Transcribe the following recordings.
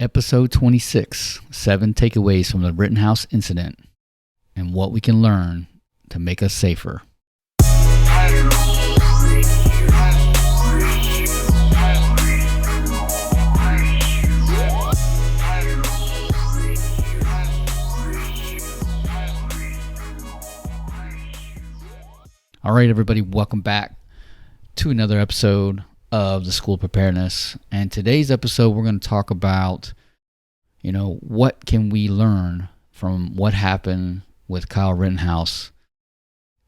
Episode 26, 7 takeaways from the Rittenhouse incident and what we can learn to make us safer. All right, everybody, welcome back to another episode of the School of Preparedness. And today's episode, we're going to talk about, what can we learn from what happened with Kyle Rittenhouse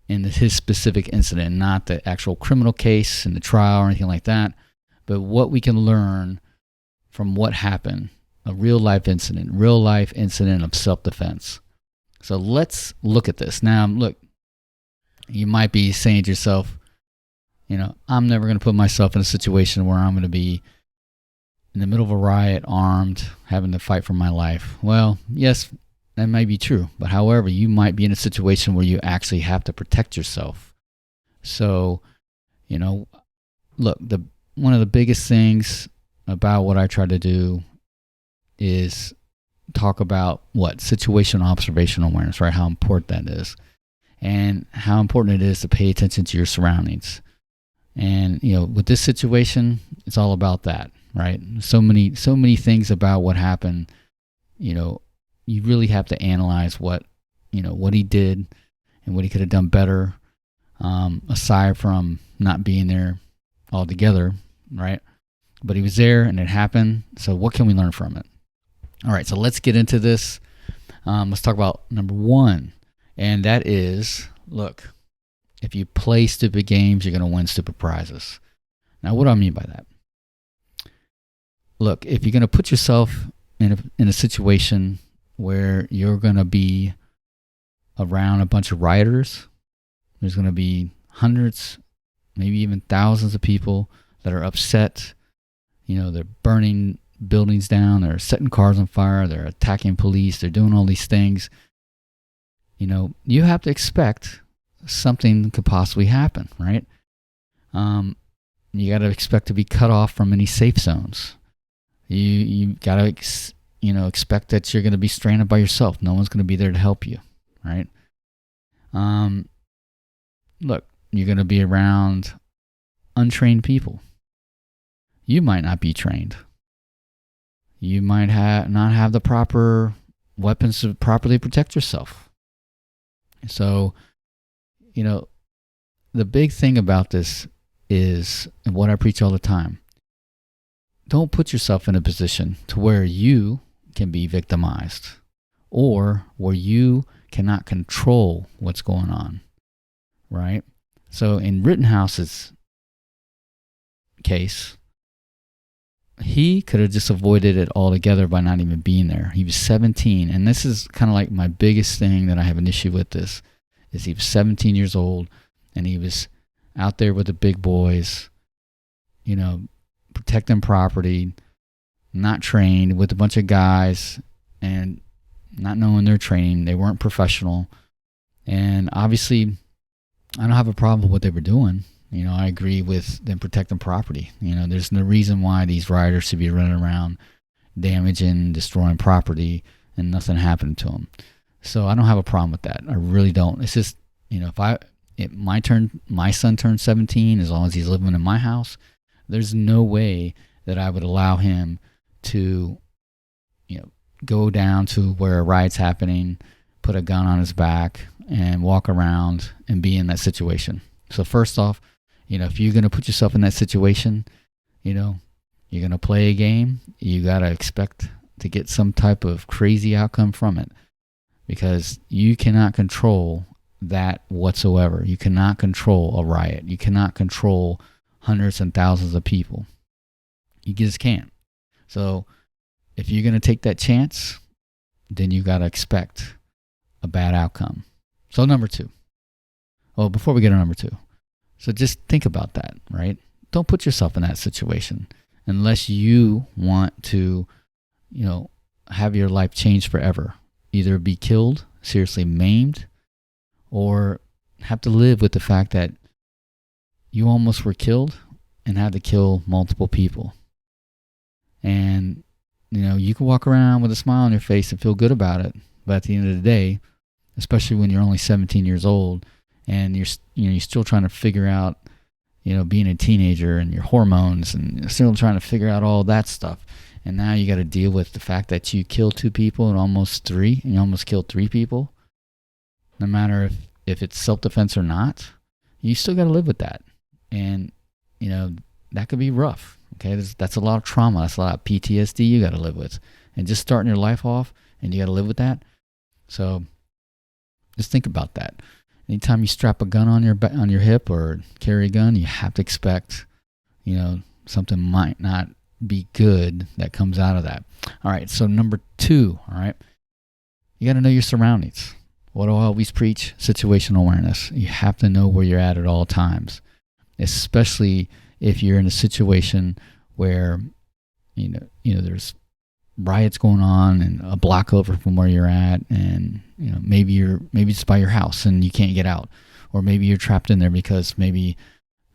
in his specific incident, not the actual criminal case and the trial or anything like that, but what we can learn from what happened, a real life incident of self-defense. So let's look at this. Now, look, you might be saying to yourself, I'm never going to put myself in a situation where I'm going to be in the middle of a riot, armed, having to fight for my life. Well, yes, that might be true. But however, you might be in a situation where you actually have to protect yourself. So, look, one of the biggest things about what I try to do is talk about situational observational awareness, right? How important that is. And how important it is to pay attention to your surroundings. And, with this situation, it's all about that, right? So many things about what happened, you really have to analyze what he did and what he could have done better, aside from not being there altogether, right? But he was there and it happened. So what can we learn from it? All right, so let's get into this. Let's talk about number one, and that is, look, if you play stupid games, you're going to win stupid prizes. Now, what do I mean by that? Look, if you're going to put yourself in a situation where you're going to be around a bunch of rioters, there's going to be hundreds, maybe even thousands of people that are upset. They're burning buildings down, they're setting cars on fire, they're attacking police, they're doing all these things. You have to expect something could possibly happen, right? You got to expect to be cut off from any safe zones. You got to expect that you're going to be stranded by yourself. No one's going to be there to help you, right? Look, you're going to be around untrained people. You might not be trained. You might not have the proper weapons to properly protect yourself. So, the big thing about this is, and what I preach all the time, don't put yourself in a position to where you can be victimized or where you cannot control what's going on, right? So in Rittenhouse's case, he could have just avoided it altogether by not even being there. He was 17, and this is kind of like my biggest thing that I have an issue with this, is he was 17 years old, and he was out there with the big boys, protecting property, not trained, with a bunch of guys, and not knowing their training. They weren't professional. And obviously, I don't have a problem with what they were doing. I agree with them protecting property. There's no reason why these rioters should be running around damaging, destroying property, and nothing happened to them. So I don't have a problem with that. I really don't. It's just, my son turned 17, as long as he's living in my house, there's no way that I would allow him to, go down to where a riot's happening, put a gun on his back, and walk around and be in that situation. So first off, if you're going to put yourself in that situation, you're going to play a game, you got to expect to get some type of crazy outcome from it, because you cannot control that whatsoever. You cannot control a riot. You cannot control hundreds and thousands of people. You just can't. So if you're going to take that chance, then you got to expect a bad outcome. So number two. Well, before we get to number two, so just think about that, right? Don't put yourself in that situation unless you want to, have your life changed forever. Either be killed, seriously maimed, or have to live with the fact that you almost were killed and had to kill multiple people. And you can walk around with a smile on your face and feel good about it. But at the end of the day, especially when you're only 17 years old and you're still trying to figure out, being a teenager and your hormones and you're still trying to figure out all that stuff. And now you got to deal with the fact that you killed 2 people and you almost killed 3 people. No matter if it's self-defense or not, you still got to live with that. And, that could be rough. Okay, that's a lot of trauma. That's a lot of PTSD you got to live with. And just starting your life off and you got to live with that. So just think about that. Anytime you strap a gun on your hip or carry a gun, you have to expect, something might not be good that comes out of that. All right, so number 2, all right, you got to know your surroundings. What do I always preach? Situational awareness. You have to know where you're at all times, especially if you're in a situation where, there's riots going on and a block over from where you're at, and maybe it's by your house and you can't get out, or maybe you're trapped in there because maybe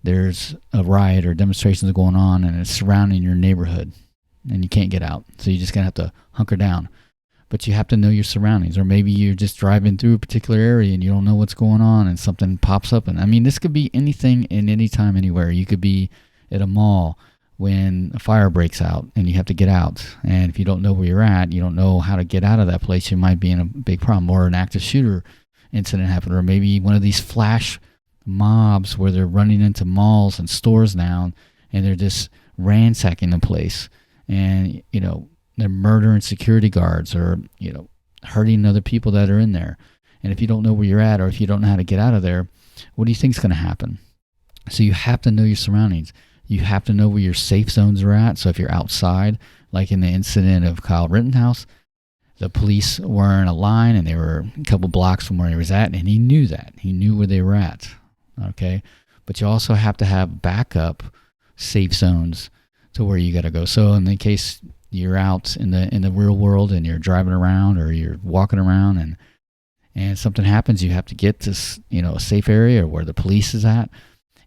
there's a riot or demonstrations going on and it's surrounding your neighborhood and you can't get out, so you're just gonna have to hunker down. But you have to know your surroundings. Or maybe you're just driving through a particular area and you don't know what's going on and something pops up. And this could be anything and anytime, anywhere. You could be at a mall when a fire breaks out and you have to get out. And if you don't know where you're at, you don't know how to get out of that place, you might be in a big problem. Or an active shooter incident happened. Or maybe one of these flash mobs where they're running into malls and stores now and they're just ransacking the place. And, they're murdering security guards or, hurting other people that are in there. And if you don't know where you're at, or if you don't know how to get out of there, what do you think is going to happen? So you have to know your surroundings. You have to know where your safe zones are at. So if you're outside, like in the incident of Kyle Rittenhouse, the police were in a line and they were a couple blocks from where he was at, and he knew that. He knew where they were at. Okay? But you also have to have backup safe zones to where you got to go. So in the case you're out in the real world and you're driving around or you're walking around and something happens, you have to get to a safe area where the police is at,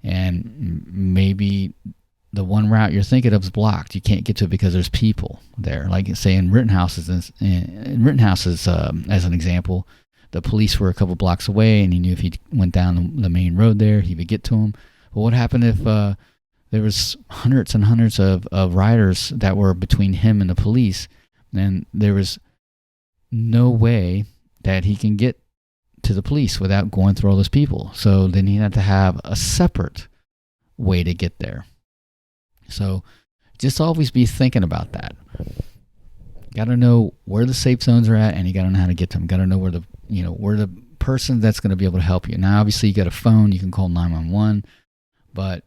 and maybe the one route you're thinking of is blocked. You can't get to it because there's people there. Like say in Rittenhouse, as an example, the police were a couple blocks away, and he knew if he went down the main road there, he would get to them. But what happened if there was hundreds and hundreds of riders that were between him and the police, and there was no way that he can get to the police without going through all those people. So then he had to have a separate way to get there. So just always be thinking about that. Got to know where the safe zones are at, and you got to know how to get to them. Got to know where the person that's going to be able to help you. Now, obviously, you got a phone, you can call 911, but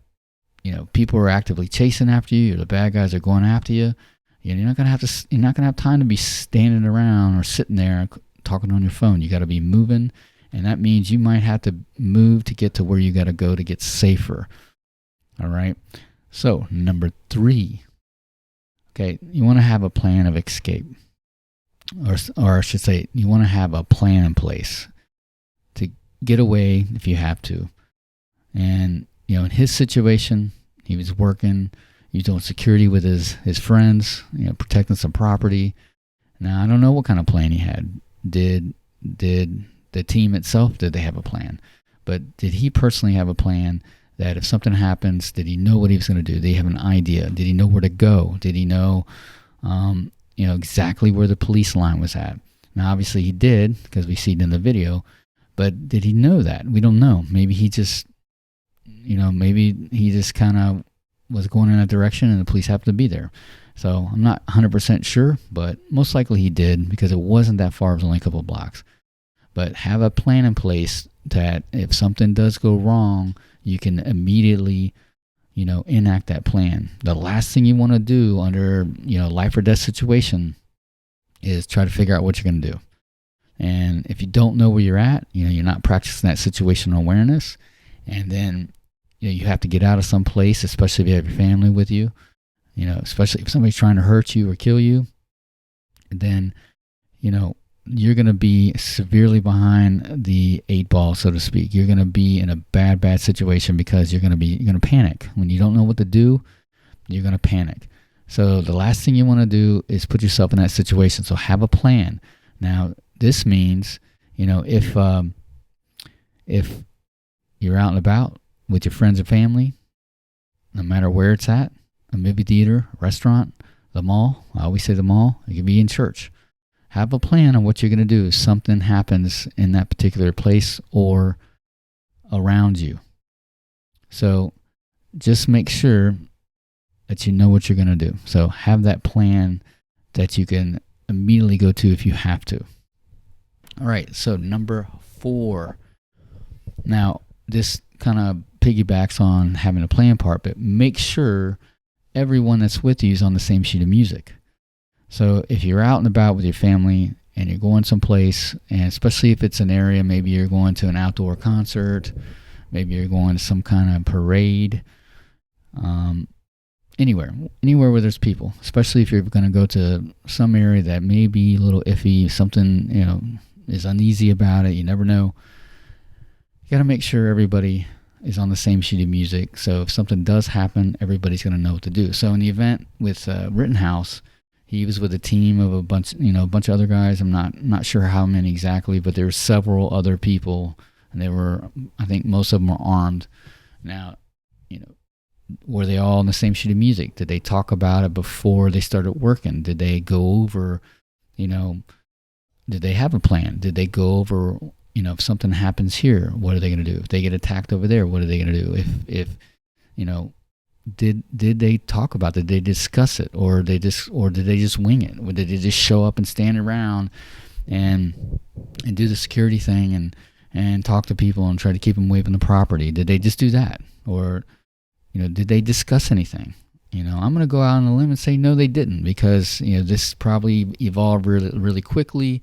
people are actively chasing after you, or the bad guys are going after you. You're not gonna have time to be standing around or sitting there talking on your phone. You got to be moving, and that means you might have to move to get to where you got to go to get safer. All right. So number 3, okay, you want to have a plan of escape, or I should say, you want to have a plan in place to get away if you have to. And in his situation, he was working, he was doing security with his friends, protecting some property. Now, I don't know what kind of plan he had. Did the team itself, did they have a plan? But did he personally have a plan that if something happens, did he know what he was going to do? Did he have an idea? Did he know where to go? Did he know, exactly where the police line was at? Now, obviously he did, because we see it in the video, but did he know that? We don't know. Maybe he just kind of was going in that direction and the police happened to be there. So I'm not 100% sure, but most likely he did, because it wasn't that far. It was only a couple of blocks. But have a plan in place that if something does go wrong, you can immediately, enact that plan. The last thing you want to do under, life or death situation is try to figure out what you're going to do. And if you don't know where you're at, you're not practicing that situational awareness, and then you have to get out of some place, especially if you have your family with you, especially if somebody's trying to hurt you or kill you, then, you're going to be severely behind the 8 ball, so to speak. You're going to be in a bad situation because you're going to panic. When you don't know what to do, you're going to panic. So the last thing you want to do is put yourself in that situation. So have a plan. Now, this means, if you're out and about with your friends and family, no matter where it's at, a movie theater, restaurant, the mall, I always say the mall, it could be in church. Have a plan on what you're going to do if something happens in that particular place or around you. So just make sure that you know what you're going to do. So have that plan that you can immediately go to if you have to. All right, so number 4. Now, this kind of piggybacks on having a plan part, but make sure everyone that's with you is on the same sheet of music. So if you're out and about with your family and you're going someplace, and especially if it's an area, maybe you're going to an outdoor concert, maybe you're going to some kind of parade, anywhere where there's people, especially if you're going to go to some area that may be a little iffy, something, is uneasy about it, you never know. You got to make sure everybody is on the same sheet of music. So if something does happen, everybody's going to know what to do. So in the event with Rittenhouse, he was with a team of a bunch of other guys. I'm not sure how many exactly, but there were several other people, and I think most of them were armed. Now, were they all on the same sheet of music? Did they talk about it before they started working? Did they go over, did they have a plan? Did they go over, if something happens here, what are they going to do? If they get attacked over there, what are they going to do? If did they talk about it? Did they discuss it? Or did they just wing it? Or did they just show up and stand around and do the security thing and talk to people and try to keep them away from the property? Did they just do that? Or, did they discuss anything? I'm going to go out on a limb and say no, they didn't, because, this probably evolved really, really quickly.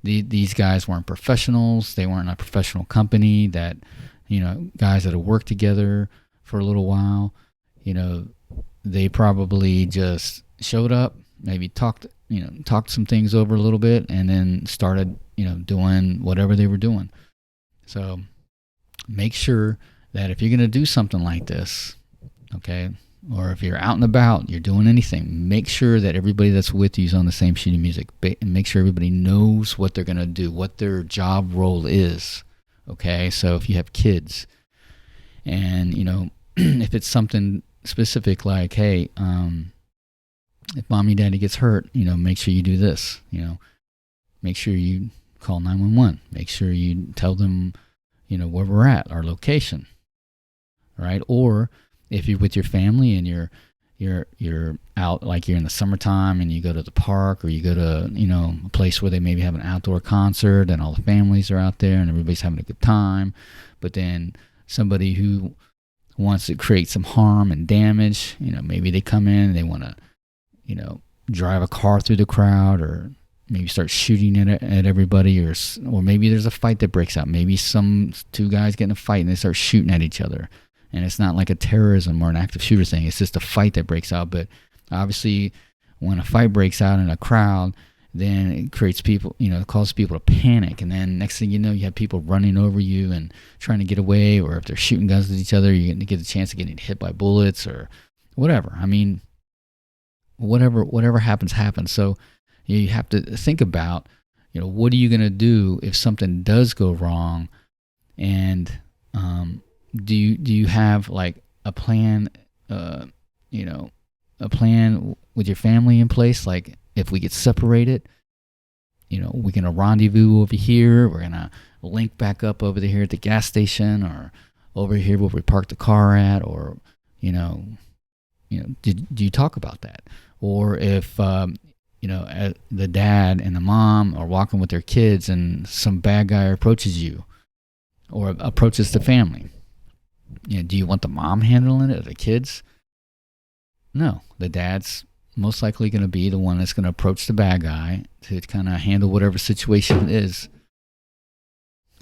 These guys weren't professionals. They weren't a professional company that, guys that have worked together for a little while. They probably just showed up, maybe talked some things over a little bit, and then started, doing whatever they were doing. So make sure that if you're going to do something like this, okay, or if you're out and about, you're doing anything, make sure that everybody that's with you is on the same sheet of music, and make sure everybody knows what they're going to do, what their job role is, okay? So if you have kids, and, if it's something specific like, hey, if mommy and daddy gets hurt, make sure you do this, make sure you call 911, make sure you tell them, where we're at, our location, right? Or if you're with your family and you're out, like you're in the summertime and you go to the park, or you go to, a place where they maybe have an outdoor concert and all the families are out there and everybody's having a good time, but then somebody who wants to create some harm and damage, maybe they come in and they want to, drive a car through the crowd, or maybe start shooting at everybody, or maybe there's a fight that breaks out. Maybe some two guys get in a fight and they start shooting at each other. And it's not like a terrorism or an active shooter thing. It's just a fight that breaks out. But obviously, when a fight breaks out in a crowd, then it creates people, it causes people to panic. And then next thing you know, you have people running over you and trying to get away. Or if they're shooting guns at each other, you're going to get a chance of getting hit by bullets or whatever. I mean, whatever happens. So you have to think about, what are you going to do if something does go wrong? And do you have like a plan, a plan with your family in place? Like, if we get separated, we're going to rendezvous over here. We're going to link back up over here at the gas station, or over here where we parked the car at, or, do you talk about that? Or if, the dad and the mom are walking with their kids and some bad guy approaches you or approaches the family, do you want the mom handling it or the kids? No, the dad's most likely going to be the one that's going to approach the bad guy to kind of handle whatever situation it is,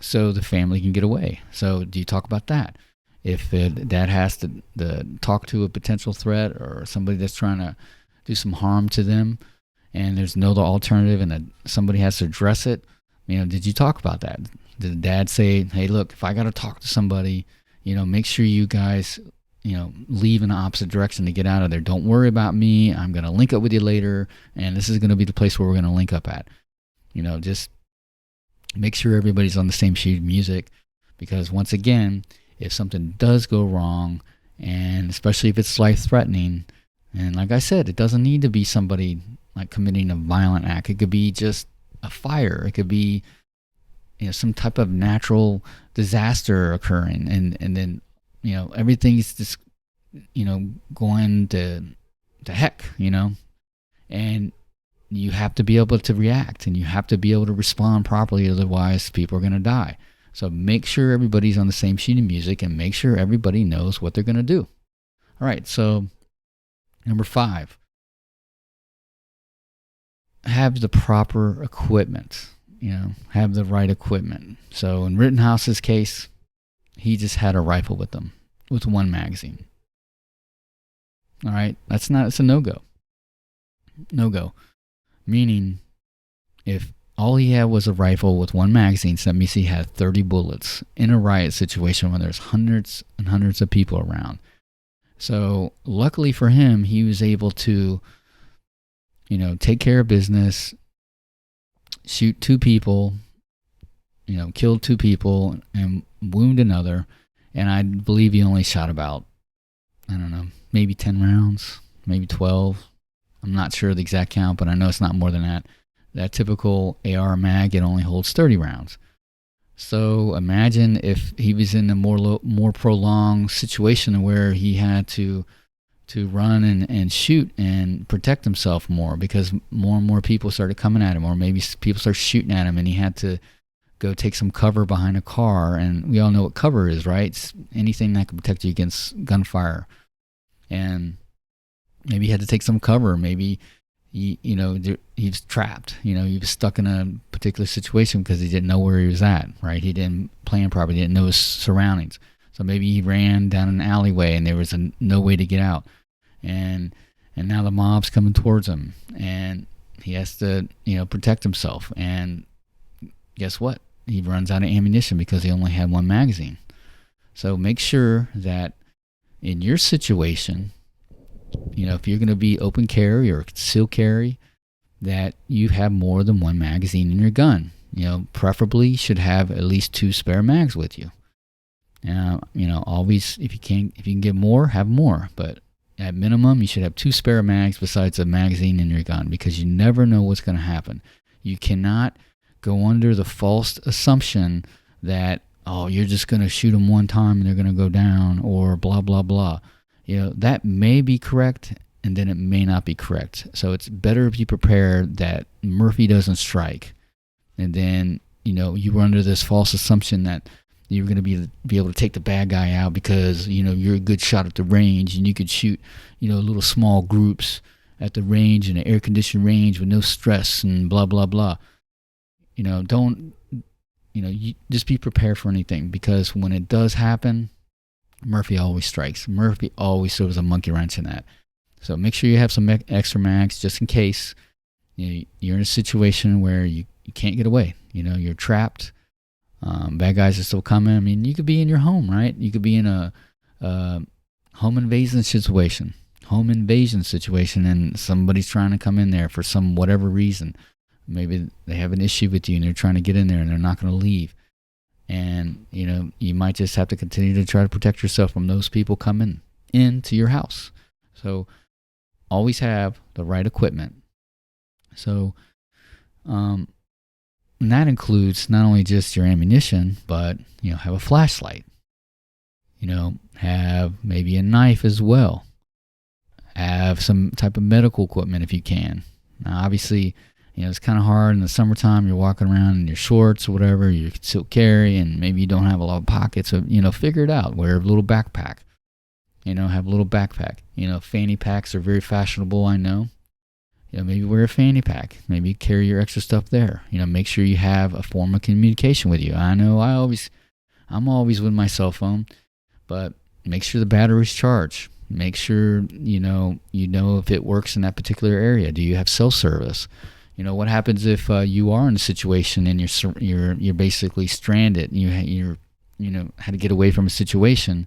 so the family can get away. So do you talk about that? If the dad has to talk to a potential threat or somebody that's trying to do some harm to them, and there's no other alternative, and somebody has to address it, did you talk about that? Did the dad say, hey, look, if I got to talk to somebody, make sure you guys, leave in the opposite direction to get out of there. Don't worry about me. I'm going to link up with you later, and this is going to be the place where we're going to link up at. Just make sure everybody's on the same sheet of music, because once again, if something does go wrong, and especially if it's life-threatening, and like I said, it doesn't need to be somebody like committing a violent act. It could be just a fire. It could be some type of natural disaster occurring, and then everything's just going to heck, and you have to be able to react, and you have to be able to respond properly, otherwise people are going to die. So make sure everybody's on the same sheet of music, and make sure everybody knows what they're going to do. All right, so number 5, have the proper equipment. Have the right equipment. So in Rittenhouse's case, he just had a rifle with him, with one magazine. All right, it's a no-go. No-go. Meaning, if all he had was a rifle with one magazine, so that means he had 30 bullets in a riot situation where there's hundreds and hundreds of people around. So luckily for him, he was able to, take care of business, shoot 2 people, killed 2 people and wound another. And I believe he only shot about, maybe 10 rounds, maybe 12. I'm not sure the exact count, but I know it's not more than that. That typical AR mag, it only holds 30 rounds. So imagine if he was in a more prolonged situation where he had to run and shoot and protect himself more, because more and more people started coming at him, or maybe people started shooting at him, and he had to go take some cover behind a car. And we all know what cover is, right? It's anything that can protect you against gunfire. And maybe he had to take some cover. Maybe he was trapped. He was stuck in a particular situation because he didn't know where he was at, right? He didn't plan properly. He didn't know his surroundings. So maybe he ran down an alleyway and there was no way to get out. And now the mob's coming towards him, and he has to, protect himself. And guess what? He runs out of ammunition because he only had one magazine. So make sure that in your situation, if you're going to be open carry or concealed carry, that you have more than one magazine in your gun. Preferably you should have at least 2 spare mags with you. Always, if you can get more, have more. But at minimum, you should have 2 spare mags besides a magazine in your gun, because you never know what's going to happen. You cannot go under the false assumption that, you're just going to shoot them one time and they're going to go down, or blah, blah, blah. That may be correct, and then it may not be correct. So it's better if you prepare that Murphy doesn't strike. And then, you were under this false assumption that you're going to be able to take the bad guy out because, you're a good shot at the range, and you could shoot, little small groups at the range in an air-conditioned range with no stress and blah, blah, blah. You just be prepared for anything, because when it does happen, Murphy always strikes. Murphy always throws a monkey wrench in that. So make sure you have some extra mags just in case you're in a situation where you can't get away. You're trapped. Bad guys are still coming. I mean, you could be in your home, right? You could be in a home invasion situation, and somebody's trying to come in there for some whatever reason. Maybe they have an issue with you and they're trying to get in there and they're not going to leave. And, you might just have to continue to try to protect yourself from those people coming into your house. So always have the right equipment. So, and that includes not only just your ammunition, but, have a flashlight, have maybe a knife as well. Have some type of medical equipment if you can. Now, obviously, it's kind of hard in the summertime. You're walking around in your shorts or whatever. You can still carry, and maybe you don't have a lot of pockets. So, figure it out. Wear a little backpack. Have a little backpack. Fanny packs are very fashionable, I know. Maybe wear a fanny pack. Maybe carry your extra stuff there. Make sure you have a form of communication with you. I know I'm always with my cell phone, but make sure the battery's charged. Make sure, if it works in that particular area. Do you have cell service? What happens if you are in a situation and you're basically stranded? You're had to get away from a situation,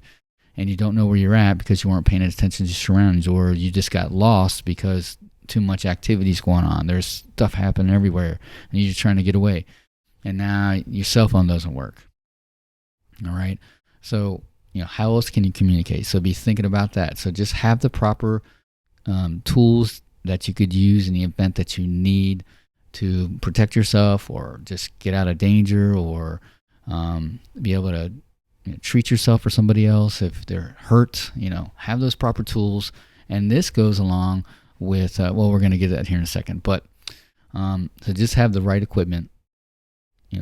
and you don't know where you're at because you weren't paying attention to your surroundings, or you just got lost because too much activity's going on. There's stuff happening everywhere, and you're just trying to get away. And now your cell phone doesn't work. All right. So, how else can you communicate? So be thinking about that. So just have the proper tools that you could use in the event that you need to protect yourself, or just get out of danger, or be able to treat yourself or somebody else if they're hurt. Have those proper tools. And this goes along with, we're going to get to that here in a second. But so just have the right equipment.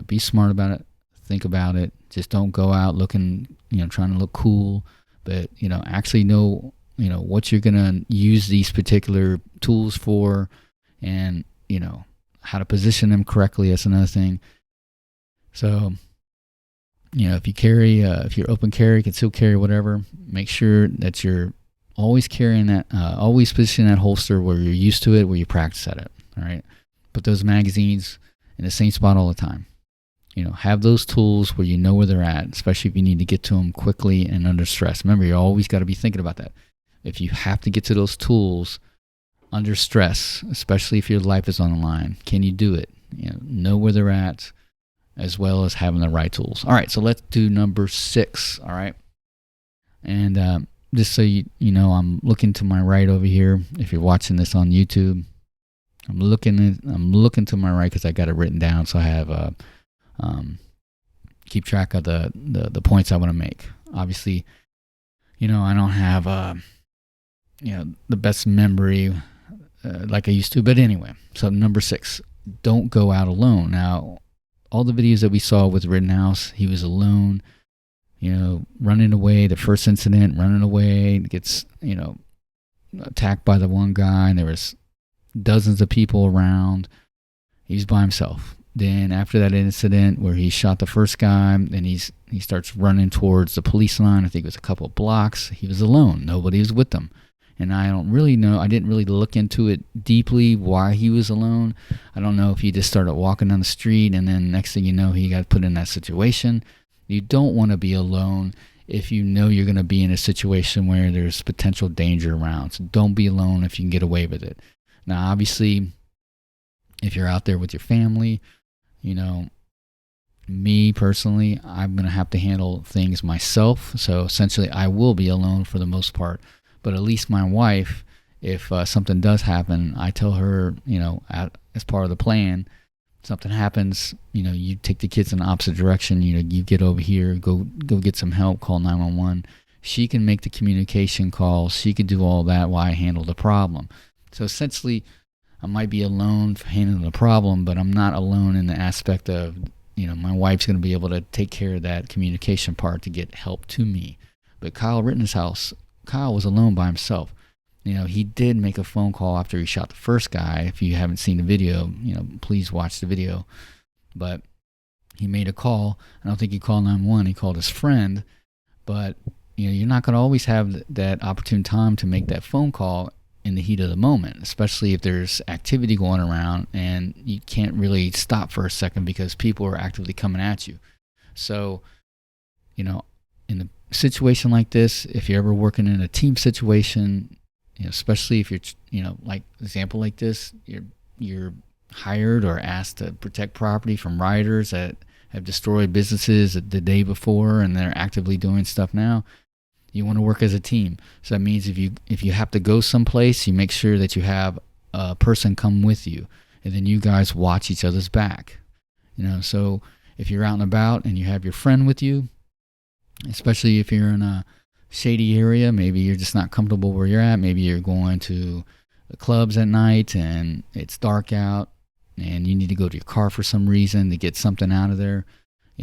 Be smart about it. Think about it. Just don't go out looking, trying to look cool. But, actually know, what you're going to use these particular tools for, and, how to position them correctly. That's another thing. So, if you carry, if you're open carry, concealed carry, whatever, make sure that you're always carrying that, always positioning that holster where you're used to it, where you practice at it. All right. Put those magazines in the same spot all the time. Have those tools where you know where they're at, especially if you need to get to them quickly and under stress. Remember, you always got to be thinking about that. If you have to get to those tools under stress, especially if your life is on the line, can you do it? Know where they're at, as well as having the right tools. All right, so let's do number 6. All right, and just so you know, I'm looking to my right over here. If you're watching this on YouTube, I'm looking to my right because I got it written down, so I have keep track of the points I want to make. Obviously, I don't have the best memory like I used to, but anyway. So number 6, don't go out alone. Now, all the videos that we saw with Rittenhouse, he was alone, running away. The first incident, running away, gets attacked by the one guy, and there was dozens of people around. He's by himself. Then after that incident where he shot the first guy, then he starts running towards the police line. I think it was a couple of blocks. He was alone. Nobody was with him. And I don't really know. I didn't really look into it deeply why he was alone. I don't know if he just started walking down the street and then next thing you know, he got put in that situation. You don't want to be alone if you know you're going to be in a situation where there's potential danger around. So don't be alone if you can get away with it. Now, obviously, if you're out there with your family, me personally, I'm going to have to handle things myself. So essentially, I will be alone for the most part. But at least my wife, if something does happen, I tell her, as part of the plan, something happens, you take the kids in the opposite direction, you get over here, go get some help, call 911. She can make the communication calls. She could do all that while I handle the problem. So essentially, I might be alone for handling the problem, but I'm not alone in the aspect of, my wife's going to be able to take care of that communication part to get help to me. But Kyle Rittenhouse, Kyle was alone by himself. He did make a phone call after he shot the first guy. If you haven't seen the video, please watch the video. But he made a call. I don't think he called 911. He called his friend. But, you're not going to always have that opportune time to make that phone call in the heat of the moment, especially if there's activity going around and you can't really stop for a second because people are actively coming at you. So, in a situation like this, if you're ever working in a team situation, especially if you're, like example like this, you're hired or asked to protect property from rioters that have destroyed businesses the day before and they're actively doing stuff now. You want to work as a team. So that means if you have to go someplace, you make sure that you have a person come with you, and then you guys watch each other's back. So if you're out and about and you have your friend with you, especially if you're in a shady area, maybe you're just not comfortable where you're at. Maybe you're going to the clubs at night and it's dark out and you need to go to your car for some reason to get something out of there.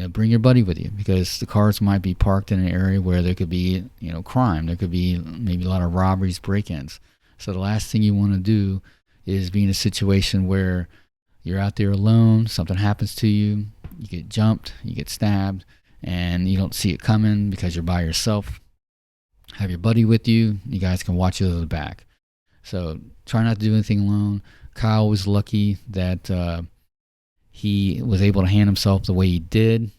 Bring your buddy with you because the cars might be parked in an area where there could be, crime. There could be maybe a lot of robberies, break-ins. So the last thing you want to do is be in a situation where you're out there alone, something happens to you, you get jumped, you get stabbed, and you don't see it coming because you're by yourself. Have your buddy with you. You guys can watch each other's back. So try not to do anything alone. Kyle was lucky that he was able to handle himself the way he did.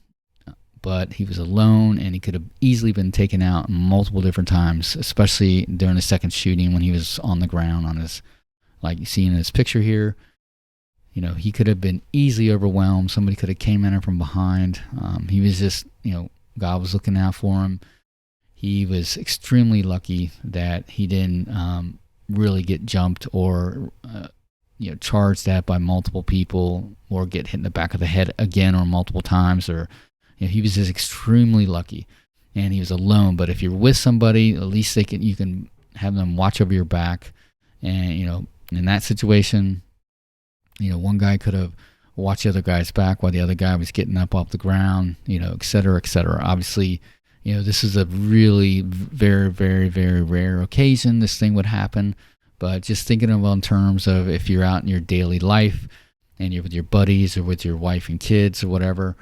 but he was alone, and he could have easily been taken out multiple different times, especially during the second shooting when he was on the ground on his, like you see in his picture here. He could have been easily overwhelmed. Somebody could have came at him from behind. He was just, God was looking out for him. He was extremely lucky that he didn't really get jumped or charged at by multiple people or get hit in the back of the head again or multiple times. Or he was just extremely lucky, and he was alone. But if you're with somebody, at least you can have them watch over your back. And in that situation, one guy could have watched the other guy's back while the other guy was getting up off the ground, et cetera, et cetera. Obviously, this is a really very, very, very rare occasion this thing would happen. But just thinking about in terms of if you're out in your daily life and you're with your buddies or with your wife and kids or whatever,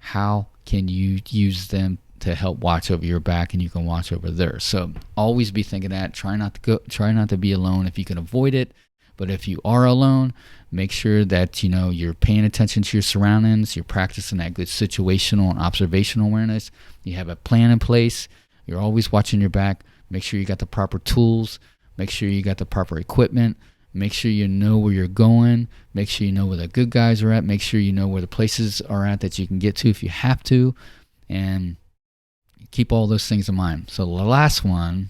how can you use them to help watch over your back and you can watch over theirs? So always be thinking that. Try not to be alone if you can avoid it. But if you are alone, make sure that you're paying attention to your surroundings. You're practicing that good situational and observational awareness. You have a plan in place. You're always watching your back. Make sure you got the proper tools. Make sure you got the proper equipment. Make sure you know where you're going. Make sure you know where the good guys are at. Make sure you know where the places are at that you can get to if you have to. And keep all those things in mind. So the last one,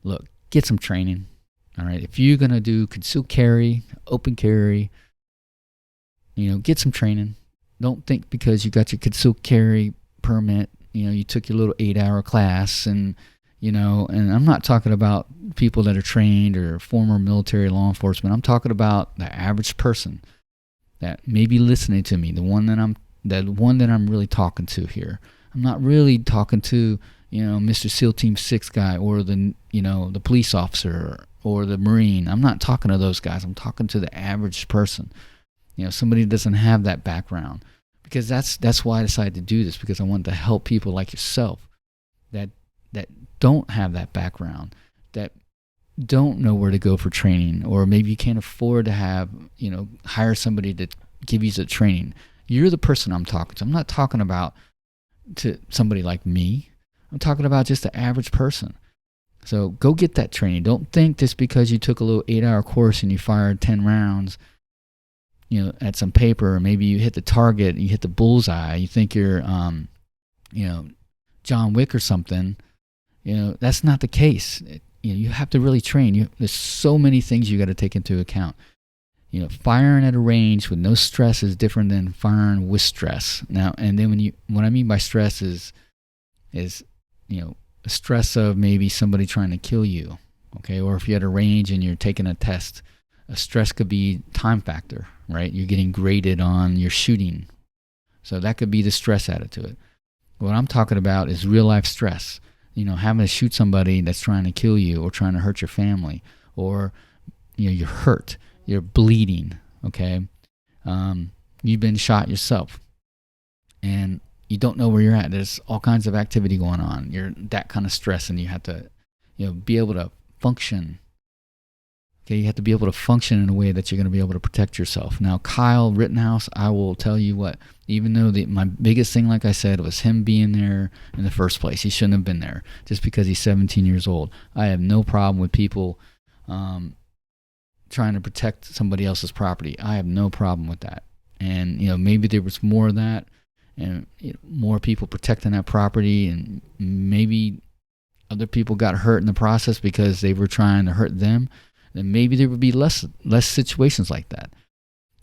look, get some training. All right, if you're going to do concealed carry, open carry, get some training. Don't think because you got your concealed carry permit, you took your little 8-hour class and I'm not talking about people that are trained or former military law enforcement. I'm talking about the average person that may be listening to me, the one that I'm really talking to here. I'm not really talking to, Mr. SEAL Team 6 guy or the police officer or the Marine. I'm not talking to those guys. I'm talking to the average person. Somebody that doesn't have that background. Because that's why I decided to do this, because I wanted to help people like yourself that don't have that background, that don't know where to go for training, or maybe you can't afford to have, hire somebody to give you the training. You're the person I'm talking to. I'm not talking about to somebody like me. I'm talking about just the average person. So go get that training. Don't think just because you took a little 8-hour course and you fired 10 rounds, at some paper, or maybe you hit the target, you hit the bullseye, you think you're, John Wick or something. That's not the case. You have to really train. There's so many things you got to take into account. Firing at a range with no stress is different than firing with stress. Now, and then what I mean by stress is a stress of maybe somebody trying to kill you, okay? Or if you're at a range and you're taking a test, a stress could be time factor, right? You're getting graded on your shooting. So that could be the stress added to it. What I'm talking about is real life stress. Having to shoot somebody that's trying to kill you or trying to hurt your family, or, you're hurt, you're bleeding, okay? You've been shot yourself and you don't know where you're at. There's all kinds of activity going on. You're that kind of stress, and you have to, be able to function. Okay, you have to be able to function in a way that you're going to be able to protect yourself. Now, Kyle Rittenhouse, I will tell you what, even though my biggest thing, like I said, was him being there in the first place. He shouldn't have been there just because he's 17 years old. I have no problem with people trying to protect somebody else's property. I have no problem with that. And, maybe there was more of that, and more people protecting that property, and maybe other people got hurt in the process because they were trying to hurt them. Then maybe there would be less situations like that.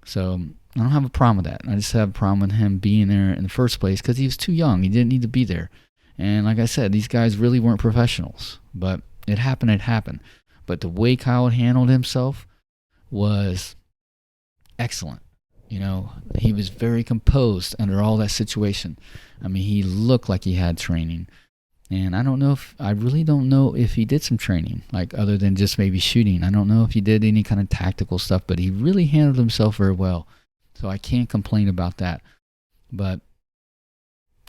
So I don't have a problem with that. I just have a problem with him being there in the first place because he was too young. He didn't need to be there. And like I said, these guys really weren't professionals. But it happened. But the way Kyle handled himself was excellent. He was very composed under all that situation. I mean, he looked like he had training. And I really don't know if he did some training, like other than just maybe shooting. I don't know if he did any kind of tactical stuff, but he really handled himself very well. So I can't complain about that. But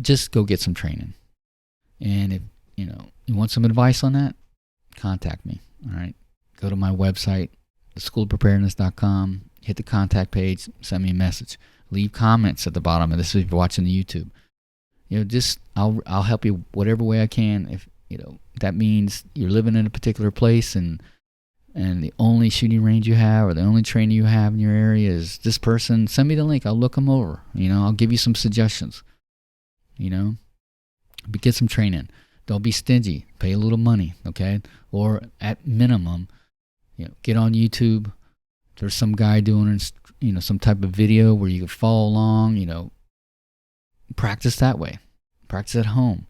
just go get some training. And if, you want some advice on that, contact me. All right. Go to my website, theschoolofpreparedness.com, hit the contact page, send me a message. Leave comments at the bottom of this if you're watching the YouTube. just I'll help you whatever way I can. If that means you're living in a particular place and the only shooting range you have or the only training you have in your area is this person, send me the link. I'll look them over. I'll give you some suggestions. But get some training. Don't be stingy. Pay a little money, okay? Or at minimum, get on YouTube. There's some guy doing some type of video where you can follow along. Practice that way. Practice at home.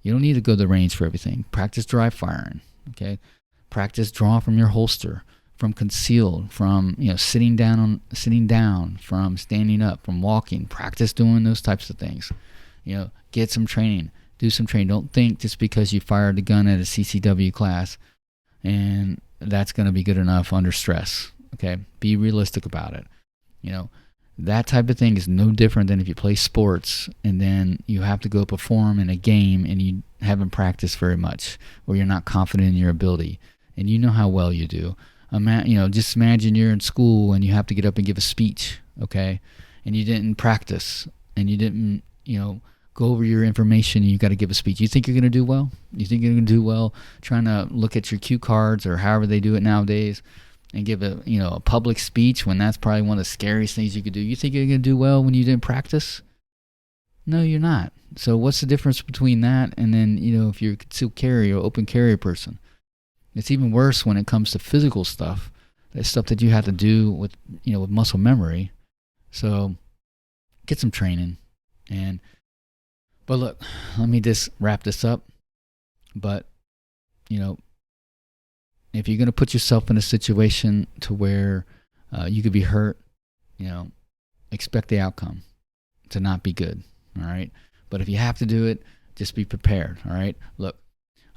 You don't need to go to the range for everything. Practice dry firing, okay? Practice drawing from your holster, from concealed, from sitting down, from standing up, from walking. Practice doing those types of things. Get some training. Do some training. Don't think just because you fired the gun at a CCW class and that's going to be good enough under stress. Okay? Be realistic about it. That type of thing is no different than if you play sports and then you have to go perform in a game and you haven't practiced very much or you're not confident in your ability and you know how well you do. Just imagine you're in school and you have to get up and give a speech, okay? And you didn't practice and you didn't, go over your information and you got to give a speech. You think you're going to do well? You think you're going to do well trying to look at your cue cards or however they do it nowadays and give a public speech when that's probably one of the scariest things you could do? You think you're going to do well when you didn't practice? No, you're not. So what's the difference between that and then, if you're a concealed carry or open carry person? It's even worse when it comes to physical stuff. That's stuff that you have to do with, with muscle memory. So get some training. But look, let me just wrap this up. But, if you're going to put yourself in a situation to where you could be hurt, expect the outcome to not be good, all right? But if you have to do it, just be prepared, all right? Look,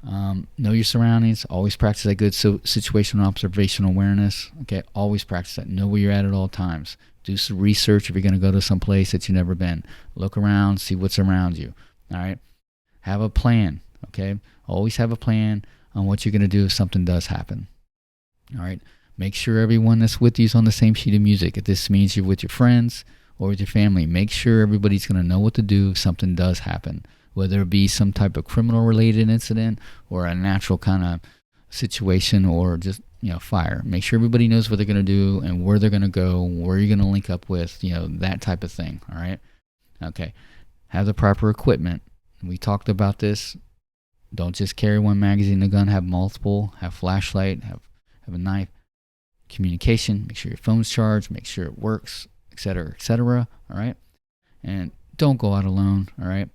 know your surroundings. Always practice that good situational observational awareness, okay? Always practice that. Know where you're at all times. Do some research if you're going to go to some place that you've never been. Look around, see what's around you, all right? Have a plan, okay? Always have a plan on what you're going to do if something does happen. All right. Make sure everyone that's with you is on the same sheet of music. If this means you're with your friends or with your family, make sure everybody's going to know what to do if something does happen, whether it be some type of criminal related incident or a natural kind of situation or just, fire. Make sure everybody knows what they're going to do and where they're going to go, where you're going to link up with, that type of thing. All right. Okay. Have the proper equipment. We talked about this. Don't just carry one magazine, a gun, have multiple, have flashlight, have a knife, communication, make sure your phone's charged, make sure it works, etc., all right? And don't go out alone, all right?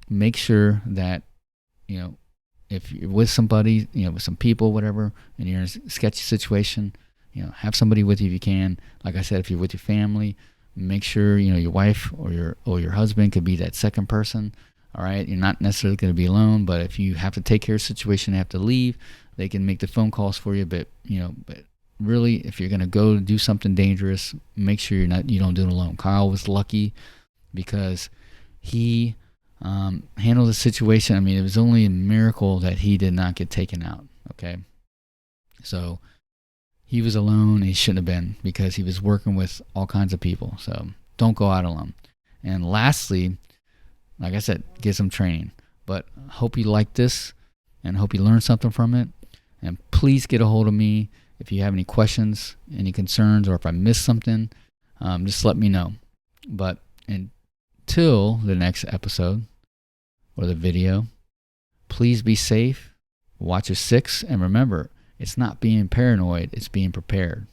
Make sure that, if you're with somebody, with some people, whatever, and you're in a sketchy situation, have somebody with you if you can. Like I said, if you're with your family, make sure, your wife or your husband could be that second person. All right, you're not necessarily going to be alone, but if you have to take care of a situation and have to leave, they can make the phone calls for you. But but really, if you're going to go do something dangerous, make sure you don't do it alone. Kyle was lucky because he handled the situation. I mean, it was only a miracle that he did not get taken out. Okay, so he was alone. He shouldn't have been because he was working with all kinds of people. So don't go out alone. And lastly, like I said, get some training. But hope you like this and hope you learned something from it. And please get a hold of me if you have any questions, any concerns, or if I missed something, just let me know. But until the next episode or the video, please be safe, watch your six, and remember, it's not being paranoid, it's being prepared.